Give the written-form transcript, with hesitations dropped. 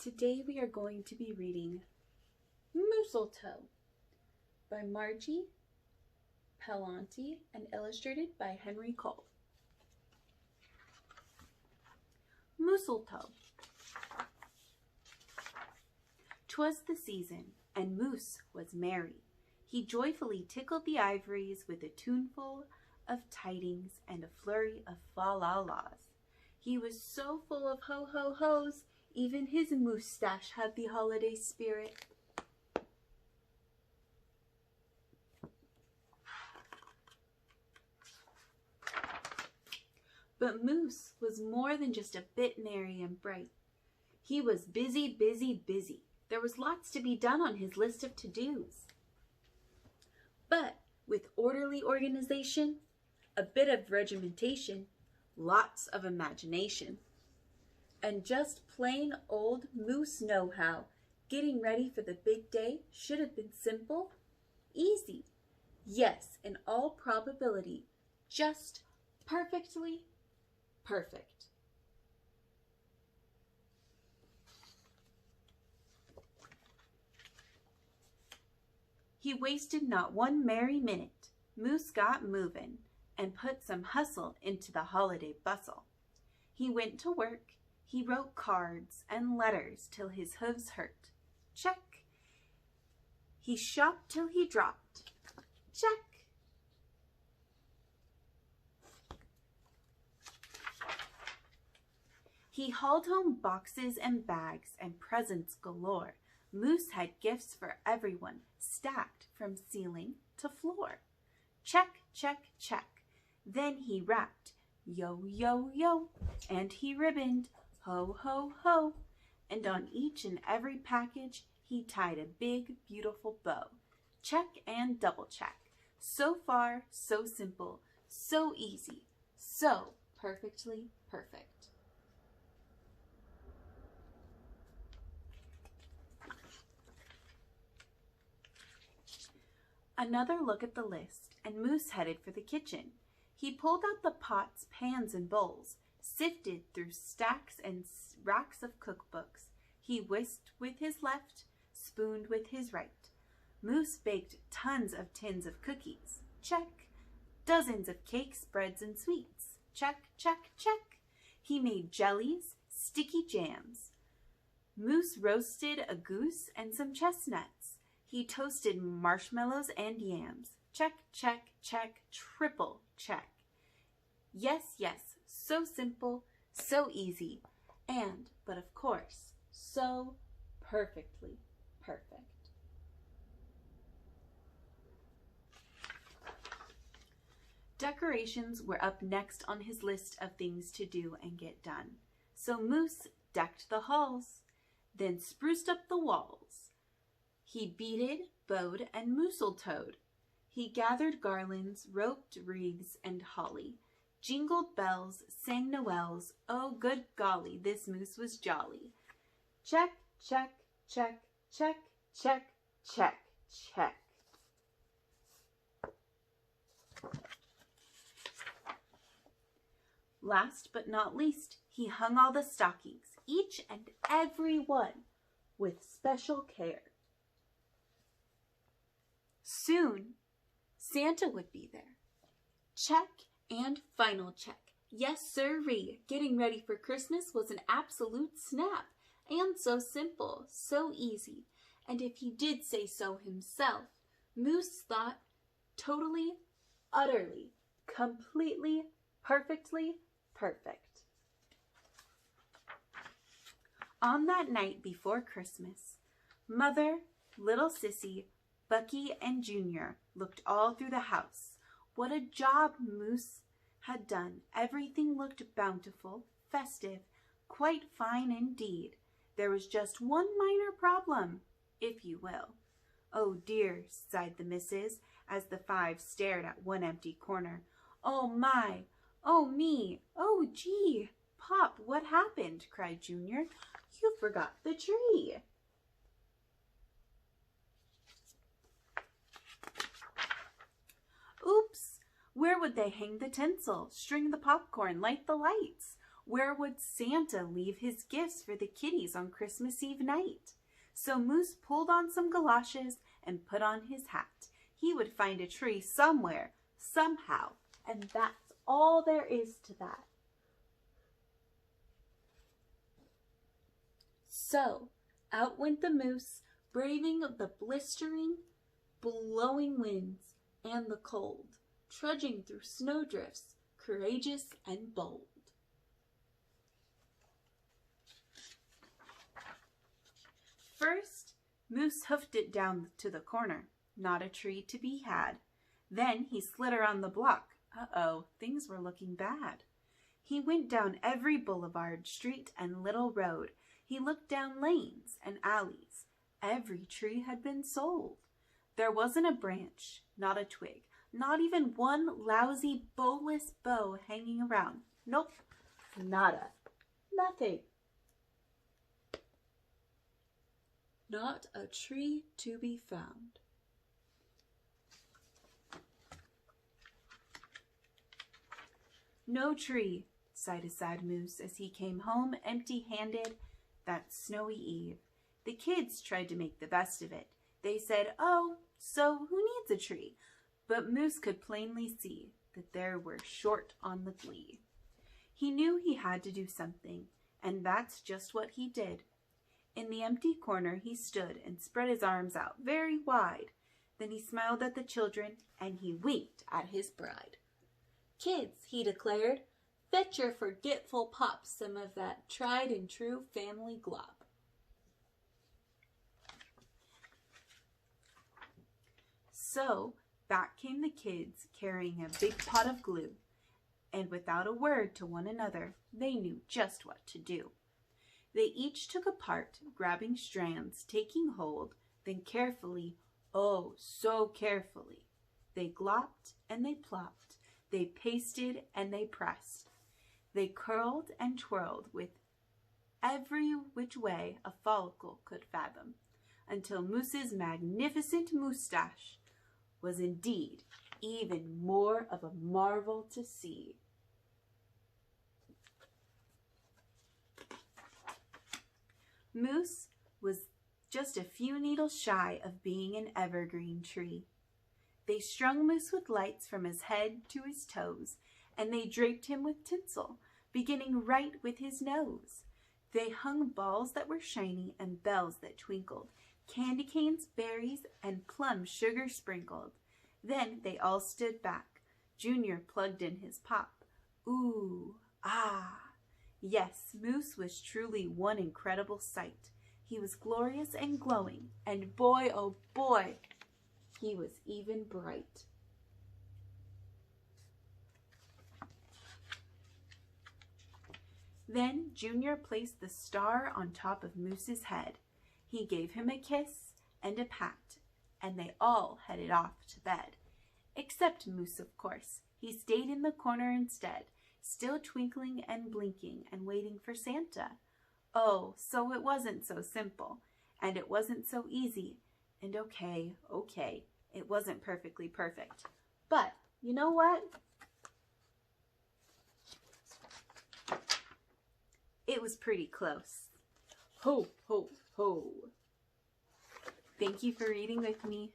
Today we are going to be reading Mooseltoe by Margie Palatini and illustrated by Palatini Cole. Mooseltoe. 'Twas the season, and Moose was merry. He joyfully tickled the ivories with a tuneful of tidings and a flurry of fa-la-las. He was so full of ho-ho-hos, even his moustache had the holiday spirit. But Moose was more than just a bit merry and bright. He was busy, busy, busy. There was lots to be done on his list of to-dos. But with orderly organization, a bit of regimentation, lots of imagination, and just plain old Moose know-how, getting ready for the big day should have been simple, easy. Yes, in all probability, just perfectly perfect. He wasted not one merry minute. Moose got movin' and put some hustle into the holiday bustle. He went to work. He wrote cards and letters till his hooves hurt. Check. He shopped till he dropped. Check. He hauled home boxes and bags and presents galore. Moose had gifts for everyone, stacked from ceiling to floor. Check, check, check. Then he wrapped, yo, yo, yo, and he ribboned, ho, ho, ho, and on each and every package he tied a big, beautiful bow. Check and double check. So far, so simple, so easy, so perfectly perfect. Another look at the list, and Moose headed for the kitchen. He pulled out the pots, pans, and bowls, sifted through stacks and racks of cookbooks. He whisked with his left, spooned with his right. Moose baked tons of tins of cookies. Check. Dozens of cakes, breads, and sweets. Check, check, check. He made jellies, sticky jams. Moose roasted a goose and some chestnuts. He toasted marshmallows and yams. Check, check, check, triple check. Yes, yes, so simple, so easy, and, but of course, so perfectly perfect. Decorations were up next on his list of things to do and get done. So Moose decked the halls, then spruced up the walls. He beaded, bowed, and mooseltoed. He gathered garlands, roped wreaths, and holly, jingled bells, sang noels. Oh, good golly, this Moose was jolly. Check, check, check, check, check, check, check. Last but not least, he hung all the stockings, each and every one, with special care. Soon, Santa would be there. Check and final check. Yes, sirree. Getting ready for Christmas was an absolute snap, and so simple, so easy. And if he did say so himself, Moose thought totally, utterly, completely, perfectly perfect. On that night before Christmas, Mother, little Sissy, Bucky, and Junior looked all through the house. What a job Moose had done. Everything looked bountiful, festive, quite fine indeed. There was just one minor problem, if you will. Oh dear, sighed the missus, as the five stared at one empty corner. Oh my, oh me, oh gee. Pop, what happened? Cried Junior. You forgot the tree. Oops! Where would they hang the tinsel, string the popcorn, light the lights? Where would Santa leave his gifts for the kitties on Christmas Eve night? So Moose pulled on some galoshes and put on his hat. He would find a tree somewhere, somehow, and that's all there is to that. So, out went the moose, braving the blistering, blowing winds and the cold, trudging through snowdrifts, courageous and bold. First, Moose hoofed it down to the corner. Not a tree to be had. Then he slid around the block. Uh-oh, things were looking bad. He went down every boulevard, street, and little road. He looked down lanes and alleys. Every tree had been sold. There wasn't a branch, not a twig, not even one lousy bowless bough hanging around. Nope, nada, nothing. Not a tree to be found. No tree, sighed a sad moose as he came home empty-handed that snowy eve. The kids tried to make the best of it. They said, "Oh, so who needs a tree?" But Moose could plainly see that they were short on the glee. He knew he had to do something, and that's just what he did. In the empty corner he stood and spread his arms out very wide. Then he smiled at the children, and he winked at his bride. "Kids," he declared, "fetch your forgetful pops some of that tried and true family glop." So back came the kids carrying a big pot of glue, and without a word to one another, they knew just what to do. They each took a part, grabbing strands, taking hold, then carefully, oh, so carefully, they glopped and they plopped, they pasted and they pressed. They curled and twirled with every which way a follicle could fathom, until Moose's magnificent moustache was indeed even more of a marvel to see. Moose was just a few needles shy of being an evergreen tree. They strung Moose with lights from his head to his toes, and they draped him with tinsel, beginning right with his nose. They hung balls that were shiny and bells that twinkled, candy canes, berries, and plum sugar sprinkled. Then they all stood back. Junior plugged in his pop. Ooh, ah. Yes, Moose was truly one incredible sight. He was glorious and glowing, and boy, oh boy, he was even bright. Then Junior placed the star on top of Moose's head. He gave him a kiss and a pat, and they all headed off to bed. Except Moose, of course. He stayed in the corner instead, still twinkling and blinking and waiting for Santa. Oh, so it wasn't so simple, and it wasn't so easy, and okay, it wasn't perfectly perfect. But you know what? It was pretty close. Ho, ho, ho. Thank you for reading with me.